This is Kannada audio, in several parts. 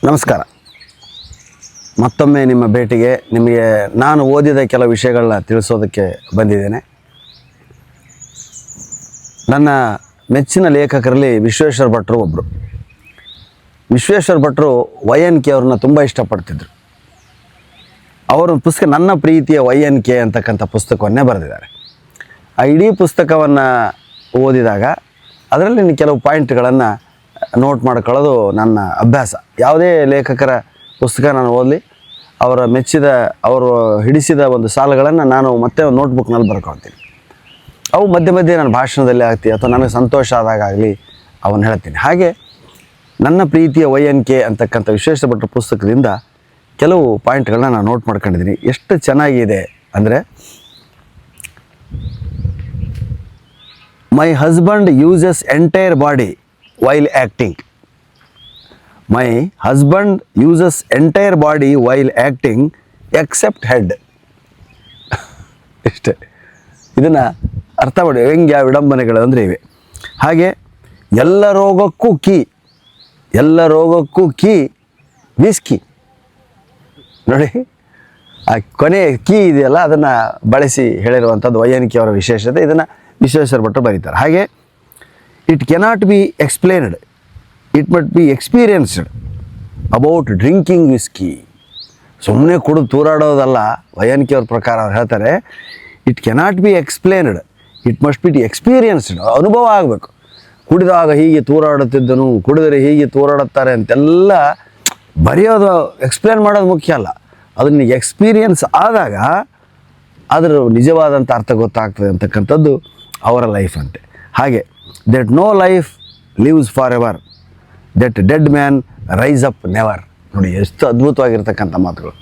ನಮಸ್ಕಾರ. ಮತ್ತೊಮ್ಮೆ ನಿಮ್ಮ ಭೇಟಿಗೆ ನಿಮಗೆ ನಾನು ಓದಿದ ಕೆಲವು ವಿಷಯಗಳನ್ನ ತಿಳಿಸೋದಕ್ಕೆ ಬಂದಿದ್ದೇನೆ. ನನ್ನ ಮೆಚ್ಚಿನ ಲೇಖಕರಲ್ಲಿ ವಿಶ್ವೇಶ್ವರ ಭಟ್ರು ಒಬ್ಬರು. ವಿಶ್ವೇಶ್ವರ ಭಟ್ರು YNK ಅವ್ರನ್ನ ತುಂಬ ಇಷ್ಟಪಡ್ತಿದ್ರು. ಅವರು ಪುಸ್ತಕ ನನ್ನ ಪ್ರೀತಿಯ YNK ಅಂತಕ್ಕಂಥ ಪುಸ್ತಕವನ್ನೇ ಬರೆದಿದ್ದಾರೆ. ಆ ಇಡೀ ಪುಸ್ತಕವನ್ನು ಓದಿದಾಗ ಅದರಲ್ಲಿ ಕೆಲವು ಪಾಯಿಂಟ್ಗಳನ್ನು ನೋಟ್ ಮಾಡ್ಕೊಳ್ಳೋದು ನನ್ನ ಅಭ್ಯಾಸ. ಯಾವುದೇ ಲೇಖಕರ ಪುಸ್ತಕ ನಾನು ಓದಲಿ, ಅವರು ಹಿಡಿಸಿದ ಒಂದು ಸಾಲುಗಳನ್ನು ನಾನು ಮತ್ತೆ ನೋಟ್ಬುಕ್ನಲ್ಲಿ ಬರ್ಕೊಳ್ತೀನಿ. ಅವು ಮಧ್ಯೆ ಮಧ್ಯೆ ನನ್ನ ಭಾಷಣದಲ್ಲಿ ಆಗ್ತೀವಿ ಅಥವಾ ನನಗೆ ಸಂತೋಷ ಆದಾಗ ಆಗಲಿ ಅವನ್ನ ಹೇಳ್ತೀನಿ. ಹಾಗೆ ನನ್ನ ಪ್ರೀತಿಯ YNK ಅಂತಕ್ಕಂಥ ವಿಶ್ವೇಶ್ವರ ಭಟ್ರ ಪುಸ್ತಕದಿಂದ ಕೆಲವು ಪಾಯಿಂಟ್ಗಳನ್ನ ನಾನು ನೋಟ್ ಮಾಡ್ಕೊಂಡಿದ್ದೀನಿ. ಎಷ್ಟು ಚೆನ್ನಾಗಿದೆ ಅಂದರೆ, my husband uses entire body while acting. My husband uses entire body while acting except head. ಇಷ್ಟೇ. ಇದನ್ನು ಅರ್ಥ ಮಾಡಿ, ವ್ಯಂಗ್ಯ ವಿಡಂಬನೆಗಳು ಅಂದರೆ ಇವೆ. ಹಾಗೆ ಎಲ್ಲ ರೋಗಕ್ಕೂ ವಿಸ್ಕಿ. ನೋಡಿ, ಆ ಕೊನೆ ಕೀ ಇದೆಯಲ್ಲ, ಅದನ್ನು ಬಳಸಿ ಹೇಳಿರುವಂಥದ್ದು YNK ಅವರ ವಿಶೇಷತೆ. ಇದನ್ನು ವಿಶ್ವೇಶ್ವರ ಭಟ್ರು ಬರೀತಾರೆ. ಹಾಗೆ it cannot be explained, it must be experienced about drinking whisky. ಸುಮ್ಮನೆ ಕುಡಿದು ತೂರಾಡೋದಲ್ಲ. YNK ಅವ್ರ ಪ್ರಕಾರ ಅವ್ರು ಹೇಳ್ತಾರೆ, it cannot be explained, it must be experienced. ಅನುಭವ ಆಗಬೇಕು. ಕುಡಿದಾಗ ಹೀಗೆ ತೂರಾಡುತ್ತಿದ್ದನು, ಕುಡಿದರೆ ಹೀಗೆ ತೂರಾಡುತ್ತಾರೆ ಅಂತೆಲ್ಲ ಬರೆಯೋದು, ಎಕ್ಸ್ಪ್ಲೇನ್ ಮಾಡೋದು ಮುಖ್ಯ ಅಲ್ಲ. ಅದನ್ನ ಎಕ್ಸ್ಪೀರಿಯನ್ಸ್ ಆದಾಗ ಅದರ ನಿಜವಾದಂಥ ಅರ್ಥ ಗೊತ್ತಾಗ್ತದೆ ಅಂತಕ್ಕಂಥದ್ದು ಅವರ ಲೈಫ್ ಅಂತೆ. ಹಾಗೆ that no life lives forever, that dead man rise up never. ನೋಡಿ, ಎಷ್ಟು ಅದ್ಭುತವಾಗಿರ್ತಕ್ಕಂಥ ಮಾತುಗಳು.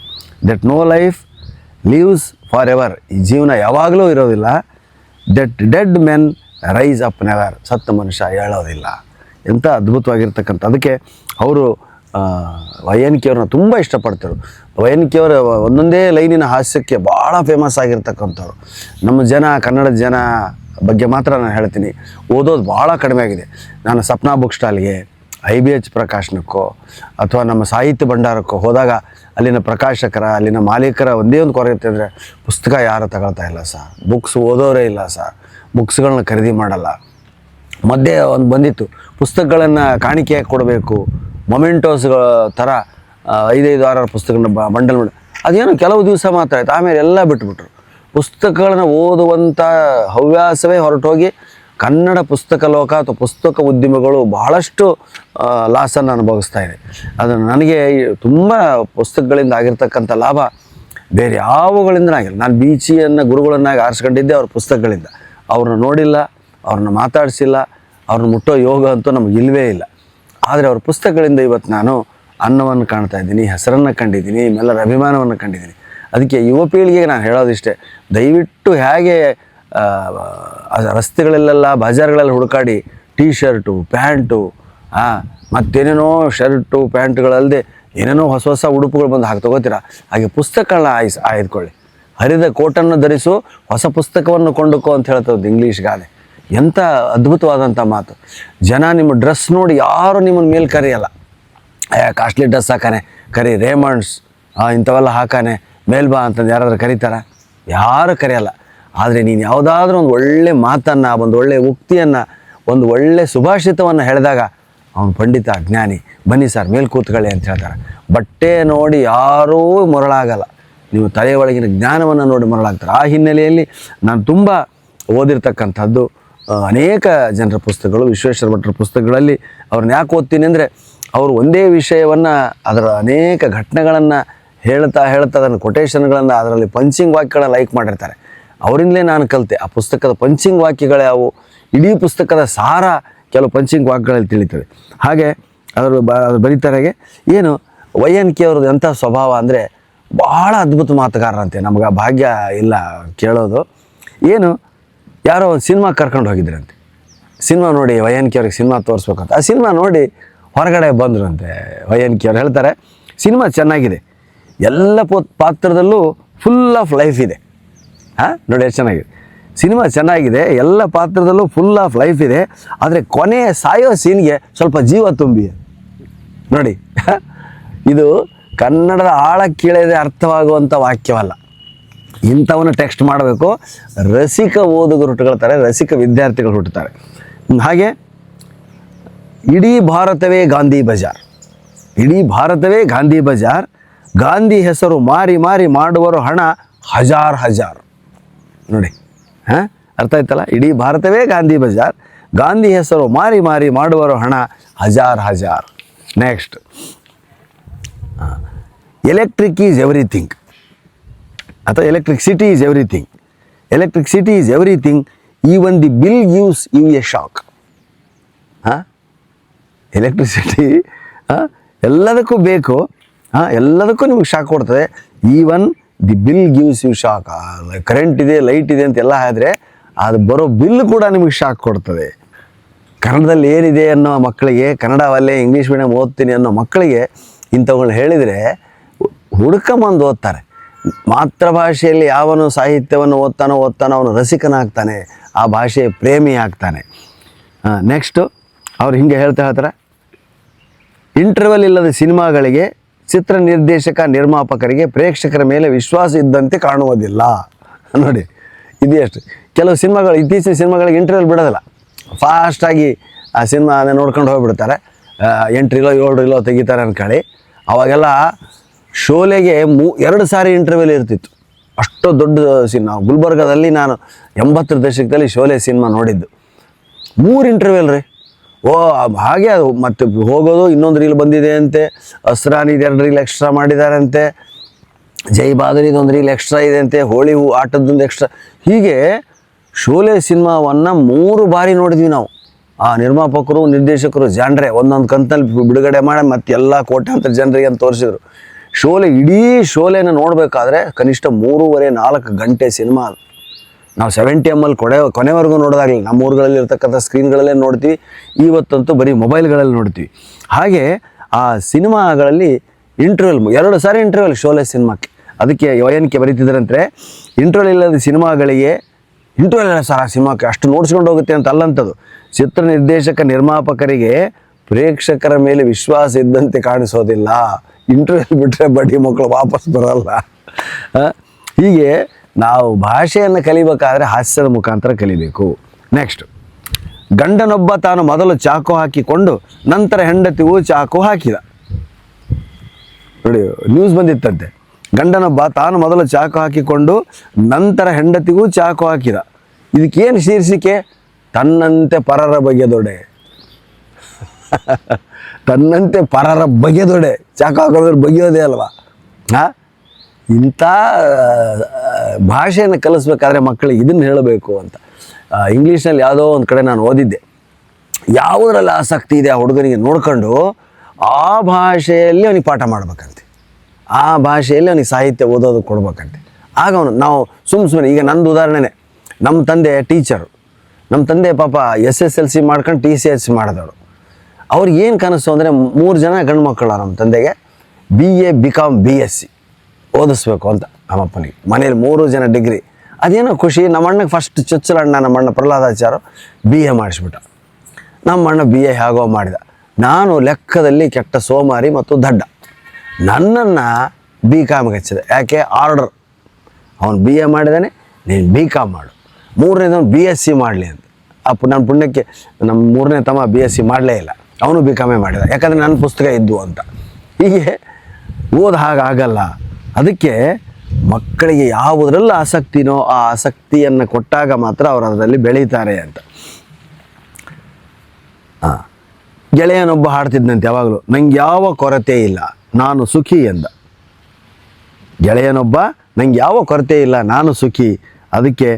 that no life lives forever, ಈ ಜೀವನ ಯಾವಾಗಲೂ ಇರೋದಿಲ್ಲ. that dead men rise up never, ಸತ್ತ ಮನುಷ್ಯ ಹೇಳೋದಿಲ್ಲ. ಎಂಥ ಅದ್ಭುತವಾಗಿರ್ತಕ್ಕಂಥ. ಅದಕ್ಕೆ ಅವರು YNK ಅವ್ರನ್ನ ತುಂಬ ಇಷ್ಟಪಡ್ತಾರೆ. YNK ಅವರ ಒಂದೊಂದೇ ಲೈನಿನ ಹಾಸ್ಯಕ್ಕೆ ಭಾಳ ಫೇಮಸ್ ಆಗಿರ್ತಕ್ಕಂಥವ್ರು. ನಮ್ಮ ಕನ್ನಡದ ಜನ ಬಗ್ಗೆ ಮಾತ್ರ ನಾನು ಹೇಳ್ತೀನಿ. ಓದೋದು ಭಾಳ ಕಡಿಮೆ ಆಗಿದೆ. ನಾನು ಸಪ್ನಾ ಬುಕ್ ಸ್ಟಾಲ್ಗೆ, IBH ಪ್ರಕಾಶನಕ್ಕೋ ಅಥವಾ ನಮ್ಮ ಸಾಹಿತ್ಯ ಭಂಡಾರಕ್ಕೋ ಹೋದಾಗ ಅಲ್ಲಿನ ಪ್ರಕಾಶಕರ, ಅಲ್ಲಿನ ಮಾಲೀಕರ ಒಂದೇ ಒಂದು ಕೊರತೆ ಅಂದರೆ, ಪುಸ್ತಕ ಯಾರು ತಗೊಳ್ತಾ ಇಲ್ಲ ಸರ್, ಬುಕ್ಸ್ ಓದೋರೇ ಇಲ್ಲ ಸರ್, ಬುಕ್ಸ್ಗಳನ್ನ ಖರೀದಿ ಮಾಡಲ್ಲ. ಮಧ್ಯೆ ಒಂದು ಬಂದಿತ್ತು, ಪುಸ್ತಕಗಳನ್ನು ಕಾಣಿಕೆ ಕೊಡಬೇಕು, ಮೊಮೆಂಟೋಸ್ಗಳ ಥರ 5-6 ಪುಸ್ತಕಗಳನ್ನ ಬಂಡಲ್ ಮಾಡಿ. ಅದೇನೋ ಕೆಲವು ದಿವಸ ಮಾತ್ರ ಆಯಿತು, ಆಮೇಲೆ ಎಲ್ಲ ಬಿಟ್ಬಿಟ್ರು. ಪುಸ್ತಕಗಳನ್ನು ಓದುವಂಥ ಹವ್ಯಾಸವೇ ಹೊರಟೋಗಿ ಕನ್ನಡ ಪುಸ್ತಕ ಲೋಕ ಅಥವಾ ಪುಸ್ತಕ ಉದ್ಯಮಗಳು ಬಹಳಷ್ಟು ಲಾಸನ್ನು ಅನುಭವಿಸ್ತಾ ಇದೆ. ಅದನ್ನು ನನಗೆ ತುಂಬ ಪುಸ್ತಕಗಳಿಂದ ಆಗಿರ್ತಕ್ಕಂಥ ಲಾಭ ಬೇರೆ ಯಾವುಗಳಿಂದ ಆಗಿಲ್ಲ. ನಾನು ಬೀಚಿಯನ್ನು ಗುರುಗಳನ್ನಾಗಿ ಆರಿಸ್ಕೊಂಡಿದ್ದೆ ಅವ್ರ ಪುಸ್ತಕಗಳಿಂದ. ಅವ್ರನ್ನ ನೋಡಿಲ್ಲ, ಅವ್ರನ್ನ ಮಾತಾಡಿಸಿಲ್ಲ, ಅವ್ರನ್ನ ಮುಟ್ಟೋ ಯೋಗ ಅಂತೂ ನಮಗೆ ಇಲ್ಲವೇ ಇಲ್ಲ. ಆದರೆ ಅವ್ರ ಪುಸ್ತಕಗಳಿಂದ ಇವತ್ತು ನಾನು ಅನ್ನವನ್ನು ಕಾಣ್ತಾ ಇದ್ದೀನಿ, ಹೆಸರನ್ನು ಕಂಡಿದ್ದೀನಿ, ಎಲ್ಲರ ಅಭಿಮಾನವನ್ನು ಕಂಡಿದ್ದೀನಿ. ಅದಕ್ಕೆ ಯುವ ಪೀಳಿಗೆಗೆ ನಾನು ಹೇಳೋದಿಷ್ಟೇ, ದಯವಿಟ್ಟು ಹೇಗೆ ರಸ್ತೆಗಳಲ್ಲೆಲ್ಲ ಬಜಾರ್ಗಳಲ್ಲಿ ಹುಡುಕಾಡಿ ಟೀ ಶರ್ಟು, ಪ್ಯಾಂಟು, ಮತ್ತೇನೇನೋ ಶರ್ಟು ಪ್ಯಾಂಟ್ಗಳಲ್ಲದೆ ಏನೇನೋ ಹೊಸ ಹೊಸ ಉಡುಪುಗಳು ಬಂದು ಹಾಕಿ ತೊಗೋತೀರ, ಹಾಗೆ ಪುಸ್ತಕಗಳನ್ನ ಆಯ್ದುಕೊಳ್ಳಿ. ಹರಿದ ಕೋಟನ್ನು ಧರಿಸು, ಹೊಸ ಪುಸ್ತಕವನ್ನು ಕೊಂಡುಕೋ ಅಂತ ಹೇಳ್ತದ್ದು ಇಂಗ್ಲೀಷ್ ಗಾದೆ. ಎಂಥ ಅದ್ಭುತವಾದಂಥ ಮಾತು. ಜನ ನಿಮ್ಮ ಡ್ರೆಸ್ ನೋಡಿ ಯಾರು ನಿಮ್ಮನ್ನು ಮೇಲೆ ಕರೆಯಲ್ಲ. ಕಾಸ್ಟ್ಲಿ ಡ್ರೆಸ್ ಹಾಕಾನೆ ಕರಿ, ರೇಮಂಡ್ಸ್ ಇಂಥವೆಲ್ಲ ಹಾಕಾನೆ ಮೇಲ್ಬಾ ಅಂತಂದು ಯಾರಾದ್ರೂ ಕರೀತಾರ? ಯಾರು ಕರೆಯಲ್ಲ. ಆದರೆ ನೀನು ಯಾವುದಾದ್ರೂ ಒಂದು ಒಳ್ಳೆ ಮಾತನ್ನು, ಒಂದು ಒಳ್ಳೆಯ ಉಕ್ತಿಯನ್ನು, ಒಂದು ಒಳ್ಳೆಯ ಸುಭಾಷಿತವನ್ನು ಹೇಳಿದಾಗ ಅವನು ಪಂಡಿತ, ಜ್ಞಾನಿ, ಬನ್ನಿ ಸರ್ ಮೇಲೆ ಕೂತ್ಕೊಳ್ಳಿ ಅಂತ ಹೇಳ್ತಾರೆ. ಬಟ್ಟೆ ನೋಡಿ ಯಾರೂ ಮರಳಾಗಲ್ಲ, ನೀವು ತಲೆಯ ಒಳಗಿನ ಜ್ಞಾನವನ್ನು ನೋಡಿ ಮರಳಾಗ್ತಾರೆ. ಆ ಹಿನ್ನೆಲೆಯಲ್ಲಿ ನಾನು ತುಂಬ ಓದಿರ್ತಕ್ಕಂಥದ್ದು ಅನೇಕ ಜನರ ಪುಸ್ತಕಗಳು. ವಿಶ್ವೇಶ್ವರ ಭಟ್ರ ಪುಸ್ತಕಗಳಲ್ಲಿ ಅವ್ರನ್ನ ಯಾಕೆ ಓದ್ತೀನಿ ಅಂದರೆ, ಅವರು ಒಂದೇ ವಿಷಯವನ್ನು ಅದರ ಅನೇಕ ಘಟನೆಗಳನ್ನು ಹೇಳ್ತಾ ಅದನ್ನು ಕೊಟೇಶನ್ಗಳನ್ನು, ಅದರಲ್ಲಿ ಪಂಚಿಂಗ್ ವಾಕ್ಯಗಳನ್ನ ಲೈಕ್ ಮಾಡಿರ್ತಾರೆ. ಅವರಿಂದಲೇ ನಾನು ಕಲಿತೆ. ಆ ಪುಸ್ತಕದ ಪಂಚಿಂಗ್ ವಾಕ್ಯಗಳು ಯಾವುವು, ಇಡೀ ಪುಸ್ತಕದ ಸಾರ ಕೆಲವು ಪಂಚಿಂಗ್ ವಾಕ್ಯಗಳಲ್ಲಿ ತಿಳಿತದೆ. ಹಾಗೆ ಅವರು ಬರೀತಾರಾಗೆ ಏನು YNK ಅವ್ರದ್ದು ಎಂಥ ಸ್ವಭಾವ ಅಂದರೆ, ಭಾಳ ಅದ್ಭುತ ಮಾತುಗಾರರಂತೆ. ನಮ್ಗೆ ಆ ಭಾಗ್ಯ ಇಲ್ಲ ಕೇಳೋದು. ಏನು, ಯಾರೋ ಒಂದು ಸಿನಿಮಾ ಕರ್ಕೊಂಡು ಹೋಗಿದ್ರಂತೆ. ಸಿನಿಮಾ ನೋಡಿ YNK ಅವ್ರಿಗೆ ಸಿನಿಮಾ ತೋರಿಸ್ಬೇಕಂತ. ಆ ಸಿನಿಮಾ ನೋಡಿ ಹೊರಗಡೆ ಬಂದ್ರಂತೆ. YNK ಅವ್ರು ಹೇಳ್ತಾರೆ, ಸಿನಿಮಾ ಚೆನ್ನಾಗಿದೆ, ಎಲ್ಲ ಪಾತ್ರದಲ್ಲೂ ಫುಲ್ ಆಫ್ ಲೈಫ್ ಇದೆ. ನೋಡಿ ಎಷ್ಟು ಚೆನ್ನಾಗಿದೆ ಸಿನಿಮಾ, ಚೆನ್ನಾಗಿದೆ, ಎಲ್ಲ ಪಾತ್ರದಲ್ಲೂ ಫುಲ್ ಆಫ್ ಲೈಫ್ ಇದೆ. ಆದರೆ ಕೊನೆಯ ಸಾಯೋ ಸೀನ್ಗೆ ಸ್ವಲ್ಪ ಜೀವ ತುಂಬಿ ನೋಡಿ. ಇದು ಕನ್ನಡದ ಆಳ ಕೀಳದೆ ಅರ್ಥವಾಗುವಂಥ ವಾಕ್ಯವಲ್ಲ. ಇಂಥವನ್ನು ಟೆಕ್ಸ್ಟ್ ಮಾಡಬೇಕು ರಸಿಕ ಓದುಗರು ಹುಟ್ಟುಕೊಳ್ತಾರೆ, ರಸಿಕ ವಿದ್ಯಾರ್ಥಿಗಳು ಹುಟ್ಟುತ್ತಾರೆ. ಹಾಗೆ ಇಡೀ ಭಾರತವೇ ಗಾಂಧಿ ಬಜಾರ್, ಇಡೀ ಭಾರತವೇ ಗಾಂಧಿ ಬಜಾರ್, ಗಾಂಧಿ ಹೆಸರು ಮಾರಿ ಮಾರಿ ಮಾಡುವರು ಹಣ ಹಜಾರ್ ಹಜಾರ್. ನೋಡಿ, ಹಾಂ, ಅರ್ಥ ಆಯ್ತಲ್ಲ? ಇಡೀ ಭಾರತವೇ ಗಾಂಧಿ ಬಜಾರ್, ಗಾಂಧಿ ಹೆಸರು ಮಾರಿ ಮಾರಿ ಮಾಡುವರು ಹಣ ಹಜಾರ್ ಹಜಾರ್. ನೆಕ್ಸ್ಟ್, ಎಲೆಕ್ಟ್ರಿಕ್ ಈಸ್ ಎವ್ರಿಥಿಂಗ್ ಅಥವಾ electricity is everything. Electricity is everything, even the bill gives you a shock. ಹಾಂ, ಎಲೆಕ್ಟ್ರಿಸಿಟಿ ಎಲ್ಲದಕ್ಕೂ ಬೇಕು, ಎಲ್ಲದಕ್ಕೂ ನಿಮಗೆ ಶಾಕ್ ಕೊಡ್ತದೆ. Even the bill gives you shock. Current ಇದೆ, ಲೈಟ್ ಇದೆ ಅಂತೆಲ್ಲ ಆದರೆ ಅದು ಬರೋ ಬಿಲ್ ಕೂಡ ನಿಮಗೆ ಶಾಕ್ ಕೊಡ್ತದೆ. ಕನ್ನಡದಲ್ಲಿ ಏನಿದೆ ಅನ್ನೋ ಮಕ್ಕಳಿಗೆ, ಕನ್ನಡವಲ್ಲೇ ಇಂಗ್ಲೀಷ್ ಮೀಡಿಯಮ್ ಓದ್ತೀನಿ ಅನ್ನೋ ಮಕ್ಕಳಿಗೆ ಇಂಥವುಗಳನ್ನ ಹೇಳಿದರೆ ಹುಡ್ಕೊಂಬಂದು ಓದ್ತಾರೆ. ಮಾತೃಭಾಷೆಯಲ್ಲಿ ಯಾವನು ಸಾಹಿತ್ಯವನ್ನು ಓದ್ತಾನೋ ಅವನು ರಸಿಕನಾಗ್ತಾನೆ, ಆ ಭಾಷೆಯ ಪ್ರೇಮಿ ಆಗ್ತಾನೆ. ನೆಕ್ಸ್ಟು ಅವ್ರು ಹಿಂಗೆ ಹೇಳ್ತಾರೆ, ಇಂಟರ್ವೆಲ್ ಇಲ್ಲದ ಸಿನಿಮಾಗಳಿಗೆ ಚಿತ್ರ ನಿರ್ದೇಶಕ ನಿರ್ಮಾಪಕರಿಗೆ ಪ್ರೇಕ್ಷಕರ ಮೇಲೆ ವಿಶ್ವಾಸ ಇದ್ದಂತೆ ಕಾಣುವುದಿಲ್ಲ. ನೋಡಿ, ಇದು ಎಷ್ಟು ಕೆಲವು ಸಿನಿಮಾಗಳು, ಇತ್ತೀಚಿನ ಸಿನಿಮಾಗಳಿಗೆ ಇಂಟರ್ವೆಲ್ ಬಿಡೋದಿಲ್ಲ, ಫಾಸ್ಟಾಗಿ ಆ ಸಿನಿಮಾ ಅದನ್ನು ನೋಡ್ಕೊಂಡು ಹೋಗ್ಬಿಡ್ತಾರೆ. 8 ರೀಲೋ 7 ರೀಲೋ ತೆಗಿತಾರೆ ಅಂದ್ಕೊಳ್ಳಿ. ಅವಾಗೆಲ್ಲ ಶೋಲೆಗೆ 2 ಸಾರಿ ಇಂಟರ್ವೆಲ್ ಇರ್ತಿತ್ತು. ಅಷ್ಟು ದೊಡ್ಡ ಸಿನಿಮಾ. ಗುಲ್ಬರ್ಗದಲ್ಲಿ ನಾನು 80ರ ದಶಕದಲ್ಲಿ ಶೋಲೆ ಸಿನಿಮಾ ನೋಡಿದ್ದು. 3 ಇಂಟರ್ವೆಲ್ ರೀ. ಹಾಗೆ ಅದು ಮತ್ತೆ ಹೋಗೋದು, ಇನ್ನೊಂದು ರೀಲ್ ಬಂದಿದೆ ಅಂತೆ, ಅಸ್ರಾನಿದು 2 ರೀಲ್ ಎಕ್ಸ್ಟ್ರಾ ಮಾಡಿದಾರಂತೆ, ಜೈ ಬಹದ್ದೂರಿದು 1 ರೀಲ್ ಎಕ್ಸ್ಟ್ರಾ ಇದೆ ಅಂತೆ, ಹೋಳಿ ಆಟದ್ದೊಂದು ಎಕ್ಸ್ಟ್ರಾ. ಹೀಗೆ ಶೋಲೆ ಸಿನಿಮಾವನ್ನು 3 ಬಾರಿ ನೋಡಿದ್ವಿ ನಾವು. ಆ ನಿರ್ಮಾಪಕರು ನಿರ್ದೇಶಕರು ಜಾನ್ರೆ ಒಂದೊಂದು ಕಂತಲ್ಲಿ ಬಿಡುಗಡೆ ಮಾಡಿ ಮತ್ತೆ ಎಲ್ಲ ಕೋಟ್ಯಾಂತರ ಜನರಿಗೆ ಅಂತ ತೋರಿಸಿದ್ರು. ಶೋಲೆ, ಇಡೀ ಶೋಲೆನ ನೋಡಬೇಕಾದ್ರೆ ಕನಿಷ್ಠ 3.5-4 ಗಂಟೆ ಸಿನಿಮಾ ಅದು. ನಾವು 70mm ಕೊನೆವರೆಗೂ ನೋಡೋದಾಗಲಿ ನಮ್ಮ ಊರುಗಳಲ್ಲಿ ಇರ್ತಕ್ಕಂಥ ಸ್ಕ್ರೀನ್ಗಳಲ್ಲೇ ನೋಡ್ತೀವಿ. ಇವತ್ತಂತೂ ಬರೀ ಮೊಬೈಲ್ಗಳಲ್ಲಿ ನೋಡ್ತೀವಿ. ಹಾಗೆ ಆ ಸಿನಿಮಾಗಳಲ್ಲಿ ಇಂಟರ್ವೆಲ್ 2 ಸಾರಿ ಇಂಟರ್ವೆಲ್ ಶೋಲೆ ಸಿನಿಮಾಕ್ಕೆ. ಅದಕ್ಕೆ ವಯನಿಕೆ ಬರೀತಿದ್ರಂತೆ, ಇಂಟರ್ವೆಲ್ ಇಲ್ಲದ ಸಿನಿಮಾಗಳಿಗೆ ಇಂಟರ್ವೆಲ್ ಇಲ್ಲ ಸರ್, ಆ ಸಿನಿಮಾಕ್ಕೆ ಅಷ್ಟು ನೋಡ್ಸ್ಕೊಂಡು ಹೋಗುತ್ತೆ ಅಂತ ಅಲ್ಲಂಥದ್ದು. ಚಿತ್ರ ನಿರ್ದೇಶಕ ನಿರ್ಮಾಪಕರಿಗೆ ಪ್ರೇಕ್ಷಕರ ಮೇಲೆ ವಿಶ್ವಾಸ ಇದ್ದಂತೆ ಕಾಣಿಸೋದಿಲ್ಲ. ಇಂಟರ್ವೆಲ್ ಬಿಟ್ಟರೆ ಬಡ್ಡಿ ಮಕ್ಕಳು ವಾಪಸ್ ಬರೋಲ್ಲ. ಹೀಗೆ ನಾವು ಭಾಷೆಯನ್ನು ಕಲಿಬೇಕಾದ್ರೆ ಹಾಸ್ಯದ ಮುಖಾಂತರ ಕಲಿಬೇಕು. ನೆಕ್ಸ್ಟ್, ಗಂಡನೊಬ್ಬ ತಾನು ಮೊದಲು ಚಾಕು ಹಾಕಿಕೊಂಡು ನಂತರ ಹೆಂಡತಿಗೂ ಚಾಕು ಹಾಕಿದ. ನೋಡಿ, ನ್ಯೂಸ್ ಬಂದಿತ್ತಂತೆ, ಗಂಡನೊಬ್ಬ ತಾನು ಮೊದಲು ಚಾಕು ಹಾಕಿಕೊಂಡು ನಂತರ ಹೆಂಡತಿಗೂ ಚಾಕು ಹಾಕಿದ. ಇದಕ್ಕೇನು ಶೀರ್ಷಿಕೆ? ತನ್ನಂತೆ ಪರರ ಬಗೆದೊಡೆ. ತನ್ನಂತೆ ಪರರ ಬಗೆದೊಡೆ. ಚಾಕು ಹಾಕೋದ್ರೆ ಬಗೆಯೋದೇ ಅಲ್ವಾ? ಇಂಥ ಭಾಷೆಯನ್ನು ಕಲಿಸ್ಬೇಕಾದ್ರೆ ಮಕ್ಕಳಿಗೆ ಇದನ್ನು ಹೇಳಬೇಕು ಅಂತ. ಇಂಗ್ಲೀಷ್ನಲ್ಲಿ ಯಾವುದೋ ಒಂದು ಕಡೆ ನಾನು ಓದಿದ್ದೆ, ಯಾವುದರಲ್ಲಿ ಆಸಕ್ತಿ ಇದೆ ಆ ಹುಡುಗನಿಗೆ ನೋಡ್ಕೊಂಡು ಆ ಭಾಷೆಯಲ್ಲಿ ಅವನಿಗೆ ಪಾಠ ಮಾಡ್ಬೇಕಂತೆ, ಆ ಭಾಷೆಯಲ್ಲಿ ಅವನಿಗೆ ಸಾಹಿತ್ಯ ಓದೋದು ಕೊಡ್ಬೇಕಂತೆ. ಆಗ ಅವನು, ನಾವು ಸುಮ್ಮನೆ ಈಗ ನಂದು ಉದಾಹರಣೆನೇ, ನಮ್ಮ ತಂದೆ ಟೀಚರು, ನಮ್ಮ ತಂದೆ ಪಾಪ SSLC ಮಾಡ್ಕೊಂಡು TCH ಮಾಡಿದವರು. ಅವ್ರಿಗೆ ಏನು ಕನಸು ಅಂದರೆ 3 ಜನ ಗಂಡು ಮಕ್ಕಳು ನಮ್ಮ ತಂದೆಗೆ, BA BCom BSc ಓದಿಸ್ಬೇಕು ಅಂತ ನಮ್ಮಪ್ಪನಿಗೆ. ಮನೇಲಿ 3 ಜನ ಡಿಗ್ರಿ. ಅದೇನೋ ಖುಷಿ. ನಮ್ಮ ಅಣ್ಣಗೆ ಫಸ್ಟ್ ಚೊಚ್ಚಲಣ್ಣ, ನಮ್ಮ ಅಣ್ಣ ಪ್ರಹ್ಲಾದಾಚಾರ್ಯ BA ಮಾಡಿಸ್ಬಿಟ್ಟ. ನಮ್ಮ ಅಣ್ಣ BA ಹೇಗೋ ಮಾಡಿದ. ನಾನು ಲೆಕ್ಕದಲ್ಲಿ ಕೆಟ್ಟ ಸೋಮಾರಿ ಮತ್ತು ದಡ್ಡ. ನನ್ನನ್ನು BComಗೆ ಹಚ್ಚಿದೆ. ಯಾಕೆ? ಆರ್ಡರ್, ಅವನು BA ಮಾಡಿದಾನೆ, ನೀನು BCom ಮಾಡು, 3ನೇದವನು BSc ಮಾಡಲಿ ಅಂತ. ನನ್ನ ಪುಣ್ಯಕ್ಕೆ ನಮ್ಮ 3ನೇ ತಮ್ಮ BSc ಮಾಡಲೇ ಇಲ್ಲ, ಅವನು BComೇ ಮಾಡಿದ, ಯಾಕಂದರೆ ನನ್ನ ಪುಸ್ತಕ ಇದ್ದು ಅಂತ. ಹೀಗೆ ಓದ ಹಾಗಾಗಲ್ಲ. ಅದಕ್ಕೆ ಮಕ್ಕಳಿಗೆ ಯಾವುದರಲ್ಲಿ ಆಸಕ್ತಿನೋ ಆ ಆಸಕ್ತಿಯನ್ನು ಕೊಟ್ಟಾಗ ಮಾತ್ರ ಅವರು ಅದರಲ್ಲಿ ಬೆಳೀತಾರೆ ಅಂತ. ಗೆಳೆಯನೊಬ್ಬ ಹಾಡ್ತಿದ್ದಂತೆ ಯಾವಾಗಲೂ, ನಂಗೆ ಯಾವ ಕೊರತೆ ಇಲ್ಲ ನಾನು ಸುಖಿ ಎಂದ. ಗೆಳೆಯನೊಬ್ಬ, ನಂಗೆ ಯಾವ ಕೊರತೆ ಇಲ್ಲ ನಾನು ಸುಖಿ. ಅದಕ್ಕೆ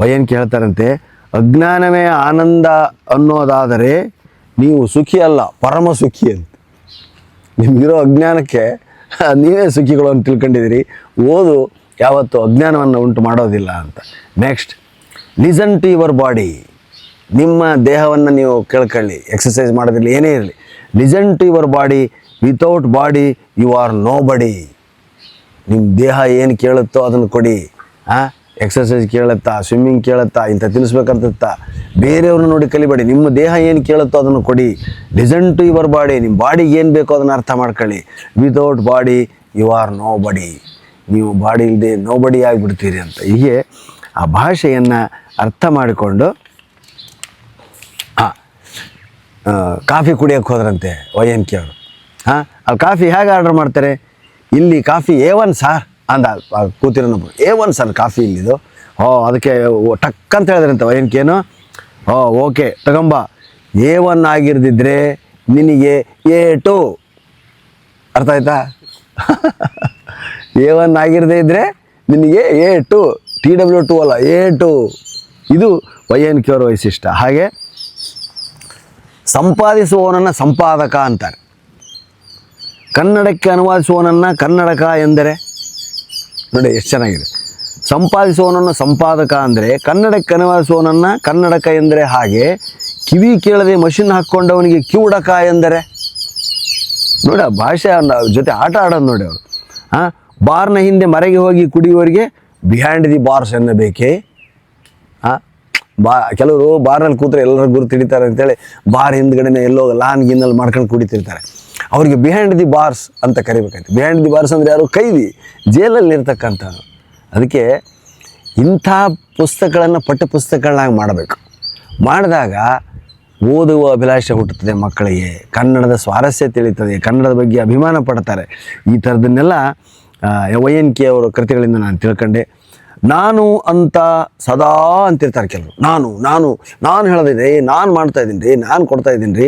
ವಯನ್ ಕೇಳ್ತಾರಂತೆ, ಅಜ್ಞಾನವೇ ಆನಂದ ಅನ್ನೋದಾದರೆ ನೀವು ಸುಖಿ ಅಲ್ಲ, ಪರಮ ಸುಖಿ ಅಂತ. ನಿಮಗಿರೋ ಅಜ್ಞಾನಕ್ಕೆ ನೀವೇ ಸುಖಿಗಳು ಅಂತ ತಿಳ್ಕೊಂಡಿದ್ದೀರಿ. ಓದು ಯಾವತ್ತು ಅಜ್ಞಾನವನ್ನು ಉಂಟು ಮಾಡೋದಿಲ್ಲ ಅಂತ. Next, listen to your body. ನಿಮ್ಮ ದೇಹವನ್ನು ನೀವು ಕೇಳ್ಕೊಳ್ಳಿ, ಎಕ್ಸಸೈಸ್ ಮಾಡೋದಿರಲಿ, ಏನೇ ಇರಲಿ. Listen to your body, without body you are no body. ನಿಮ್ಮ ದೇಹ ಏನು ಕೇಳುತ್ತೋ ಅದನ್ನು ಕೊಡಿ. ಎಕ್ಸಸೈಸ್ ಕೇಳುತ್ತಾ, ಸ್ವಿಮ್ಮಿಂಗ್ ಕೇಳುತ್ತಾ, ಇಂಥ ತಿನ್ನಿಸ್ಬೇಕಂತ ಬೇರೆಯವ್ರನ್ನ ನೋಡಿ ಕಲಿಬೇಡಿ. ನಿಮ್ಮ ದೇಹ ಏನು ಕೇಳುತ್ತೋ ಅದನ್ನು ಕೊಡಿ. Listen to your body. ನಿಮ್ಮ ಬಾಡಿಗೆ ಏನು ಬೇಕೋ ಅದನ್ನು ಅರ್ಥ ಮಾಡ್ಕೊಳ್ಳಿ. Without body you are no body. ನೀವು ಬಾಡಿ ಇಲ್ಲದೆ ನೋ ಬಡಿ ಆಗಿಬಿಡ್ತೀರಿ ಅಂತ. ಹೀಗೆ ಆ ಭಾಷೆಯನ್ನು ಅರ್ಥ ಮಾಡಿಕೊಂಡು ಕಾಫಿ ಕುಡಿಯೋಕ್ಕೆ ಹೋದ್ರಂತೆ ವೈಎನ್ಕೆ ಅವರು. ಅಲ್ಲಿ ಕಾಫಿ ಹೇಗೆ ಆರ್ಡ್ರ್ ಮಾಡ್ತಾರೆ? ಇಲ್ಲಿ ಕಾಫಿ A1 ಸಾರ್ ಅಂದ ಕೂತಿರೋನೊಬ್ಬರು. A1 ಸರ್ ಕಾಫಿ ಇಲ್ಲಿದು. ಅದಕ್ಕೆ ಟಕ್ ಅಂತ ಹೇಳಿದ್ರಂತೆ ವೈಎನ್ಕೆನು. ಓಕೆ ತಗೊಂಬ. A1 ಆಗಿರ್ದಿದ್ರೆ ನಿನಗೆ A2. ಅರ್ಥ ಆಯ್ತಾ? A1 ಆಗಿರದೇ ಇದ್ದರೆ ನಿನಗೆ A2. TW2 ಅಲ್ಲ, A2. ಇದು ವೈಎನ್ಕೆ ಅವರ ವೈಶಿಷ್ಟ್ಯ. ಹಾಗೆ ಸಂಪಾದಿಸುವವನನ್ನು ಸಂಪಾದಕ ಅಂತಾರೆ. ಕನ್ನಡಕ್ಕೆ ಅನುವಾದಿಸುವವನನ್ನು ಕನ್ನಡಕ ಎಂದರೆ ನೋಡಿ ಎಷ್ಟು ಚೆನ್ನಾಗಿದೆ. ಸಂಪಾದಿಸುವವನನ್ನು ಸಂಪಾದಕ ಅಂದರೆ, ಕನ್ನಡಕ್ಕೆ ಅನುವಾದಿಸುವವನನ್ನು ಕನ್ನಡಕ ಎಂದರೆ. ಹಾಗೆ ಕಿವಿ ಕೇಳದೆ ಮಷಿನ್ ಹಾಕ್ಕೊಂಡವನಿಗೆ ಕಿವುಡಕ ಎಂದರೆ. ನೋಡಿ ಆ ಭಾಷೆ ಜೊತೆ ಆಟ ಆಡೋದು ನೋಡಿ ಅವರು. ಬಾರ್ನ ಹಿಂದೆ ಮರೆಗೆ ಹೋಗಿ ಕುಡಿಯುವವರಿಗೆ ಬಿಹೈಂಡ್ ದಿ ಬಾರ್ಸ್ ಎನ್ನಬೇಕೇ. ಕೆಲವರು ಬಾರ್ನಲ್ಲಿ ಕೂತ್ರೆ ಎಲ್ಲರೂ ಗುರುತು ಹಿಡಿತಾರೆ ಅಂತೇಳಿ ಬಾರ್ ಹಿಂದ್ಗಡೆನೇ ಎಲ್ಲೋ ಲಾನ್ ಗಿನ್ನಲ್ಲಿ ಮಾಡ್ಕೊಂಡು ಕುಡಿತಿರ್ತಾರೆ. ಅವರಿಗೆ ಬಿಹೈಂಡ್ ದಿ ಬಾರ್ಸ್ ಅಂತ ಕರಿಬೇಕಂತೆ. ಬಿಹೈಂಡ್ ದಿ ಬಾರ್ಸ್ ಅಂದರೆ ಯಾರು? ಕೈದಿ, ಜೈಲಲ್ಲಿ ಇರ್ತಕ್ಕಂಥವ್ರು. ಅದಕ್ಕೆ ಇಂಥ ಪುಸ್ತಕಗಳನ್ನು ಪಠ್ಯಪುಸ್ತಕಗಳನ್ನಾಗಿ ಮಾಡಬೇಕು. ಮಾಡಿದಾಗ ಓದುವ ಅಭಿಲಾಷೆ ಹುಟ್ಟುತ್ತದೆ ಮಕ್ಕಳಿಗೆ, ಕನ್ನಡದ ಸ್ವಾರಸ್ಯ ತಿಳಿತದೆ, ಕನ್ನಡದ ಬಗ್ಗೆ ಅಭಿಮಾನ ಪಡ್ತಾರೆ. ಈ ಥರದನ್ನೆಲ್ಲ ವೈಎನ್ಕೆ ಅವರ ಕೃತಿಗಳಿಂದ ನಾನು ತಿಳ್ಕೊಂಡೆ. ನಾನು ಅಂತ ಸದಾ ಅಂತಿರ್ತಾರೆ ಕೆಲವರು. ನಾನು ಹೇಳೋದಿದೆ, ನಾನು ಮಾಡ್ತಾಯಿದ್ದೀನಿ ರೀ, ನಾನು ಕೊಡ್ತಾಯಿದ್ದೀನಿ ರೀ.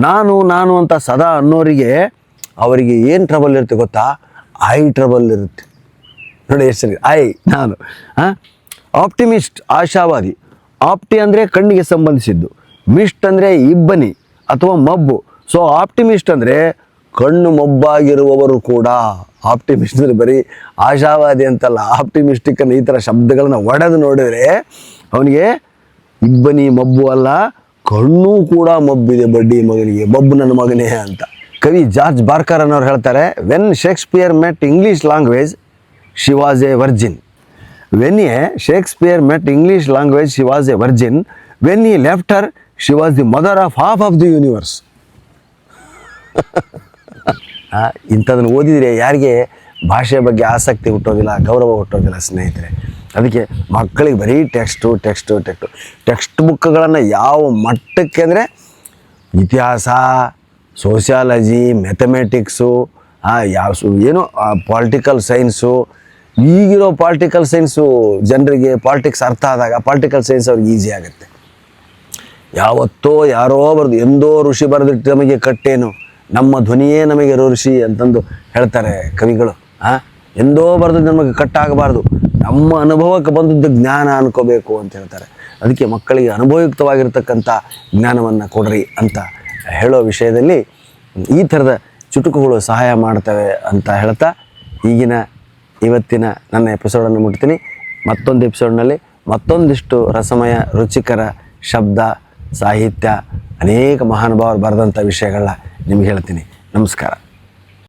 ನಾನು ಅಂತ ಸದಾ ಅನ್ನೋರಿಗೆ ಅವರಿಗೆ ಏನು ಟ್ರಬಲ್ ಇರುತ್ತೆ ಗೊತ್ತಾ? ಐ ಟ್ರಬಲ್ ಇರುತ್ತೆ ನೋಡಿ. ಎಷ್ಟು ಸರಿ ನಾನು ಆಪ್ಟಿಮಿಸ್ಟ್, ಆಶಾವಾದಿ. ಆಪ್ಟಿ ಅಂದರೆ ಕಣ್ಣಿಗೆ ಸಂಬಂಧಿಸಿದ್ದು, ಮಿಸ್ಟ್ ಅಂದರೆ ಇಬ್ಬನಿ ಅಥವಾ ಮಬ್ಬು. ಸೊ ಆಪ್ಟಿಮಿಸ್ಟ್ ಅಂದರೆ ಕಣ್ಣು ಮಬ್ಬಾಗಿರುವವರು ಕೂಡ ಆಪ್ಟಿಮಿಸ್ಟ್. ಅಂದರೆ ಬರೀ ಆಶಾವಾದಿ ಅಂತಲ್ಲ, ಆಪ್ಟಿಮಿಸ್ಟಿಕ್ಕನ್ನು ಈ ಥರ ಶಬ್ದಗಳನ್ನು ಒಡೆದು ನೋಡಿದರೆ ಅವನಿಗೆ ಇಬ್ಬನಿ ಮಬ್ಬು ಅಲ್ಲ, ಕಣ್ಣು ಕೂಡ ಮಬ್ಬಿದೆ ಬಡ್ಡಿ ಮಗನಿಗೆ, ಮಬ್ಬು ನನ್ನ ಮಗನೇ ಅಂತ. ಕವಿ ಜಾರ್ಜ್ ಬಾರ್ಕರ್ ಅನ್ನೋರು ಹೇಳ್ತಾರೆ, when Shakespeare met English language she was A Virgin. When Shakespeare met English language she was A Virgin. When he left her she was the mother of half of the universe. ಇಂಥದನ್ನು ಓದಿದರೆ ಯಾರಿಗೆ ಭಾಷೆ ಬಗ್ಗೆ ಆಸಕ್ತಿ ಹುಟ್ಟೋದಿಲ್ಲ, ಗೌರವ ಹುಟ್ಟೋದಿಲ್ಲ ಸ್ನೇಹಿತರೆ. ಅದಕ್ಕೆ ಮಕ್ಕಳಿಗೆ ಬರೀ ಟೆಕ್ಸ್ಟ್ ಬುಕ್ಗಳನ್ನು ಯಾವ ಮಟ್ಟಕ್ಕೆ ಅಂದರೆ ಇತಿಹಾಸ, ಸೋಷಿಯಾಲಜಿ, ಮ್ಯಾಥಮೆಟಿಕ್ಸು, ಏನು ಪಾಲಿಟಿಕಲ್ ಸೈನ್ಸು. ಈಗಿರೋ ಪಾಲಿಟಿಕಲ್ ಸೈನ್ಸು ಜನರಿಗೆ ಪಾಲಿಟಿಕ್ಸ್ ಅರ್ಥ ಆದಾಗ ಪಾಲಿಟಿಕಲ್ ಸೈನ್ಸ್ ಅವ್ರಿಗೆ ಈಸಿ ಆಗುತ್ತೆ. ಯಾವತ್ತೋ ಯಾರೋ ಬರೆದು, ಎಂದೋ ಋಷಿ ಬರೆದಿಟ್ಟು ನಮಗೆ ಕಟ್ಟೇನು, ನಮ್ಮ ಧ್ವನಿಯೇ ನಮಗೆ ಋಷಿ ಅಂತಂದು ಹೇಳ್ತಾರೆ ಕವಿಗಳು. ಎಂದೋ ಬರೆದು ನಮಗೆ ಕಟ್ಟಾಗಬಾರ್ದು, ನಮ್ಮ ಅನುಭವಕ್ಕೆ ಬಂದದ್ದು ಜ್ಞಾನ ಅನ್ಕೋಬೇಕು ಅಂತ ಹೇಳ್ತಾರೆ. ಅದಕ್ಕೆ ಮಕ್ಕಳಿಗೆ ಅನುಭವಯುಕ್ತವಾಗಿರ್ತಕ್ಕಂಥ ಜ್ಞಾನವನ್ನು ಕೊಡ್ರಿ ಅಂತ ಹೇಳೋ ವಿಷಯದಲ್ಲಿ ಈ ಥರದ ಚುಟುಕುಗಳು ಸಹಾಯ ಮಾಡ್ತವೆ ಅಂತ ಹೇಳ್ತಾ ಇವತ್ತಿನ ನನ್ನ ಎಪಿಸೋಡನ್ನು ಮುಟ್ತೀನಿ. ಮತ್ತೊಂದು ಎಪಿಸೋಡ್ನಲ್ಲಿ ಮತ್ತೊಂದಿಷ್ಟು ರಸಮಯ, ರುಚಿಕರ ಶಬ್ದ, ಸಾಹಿತ್ಯ, ಅನೇಕ ಮಹಾನುಭಾವರು ಬರೆದಂಥ ವಿಷಯಗಳನ್ನ ನಿಮ್ಗೆ ಹೇಳ್ತೀನಿ. ನಮಸ್ಕಾರ.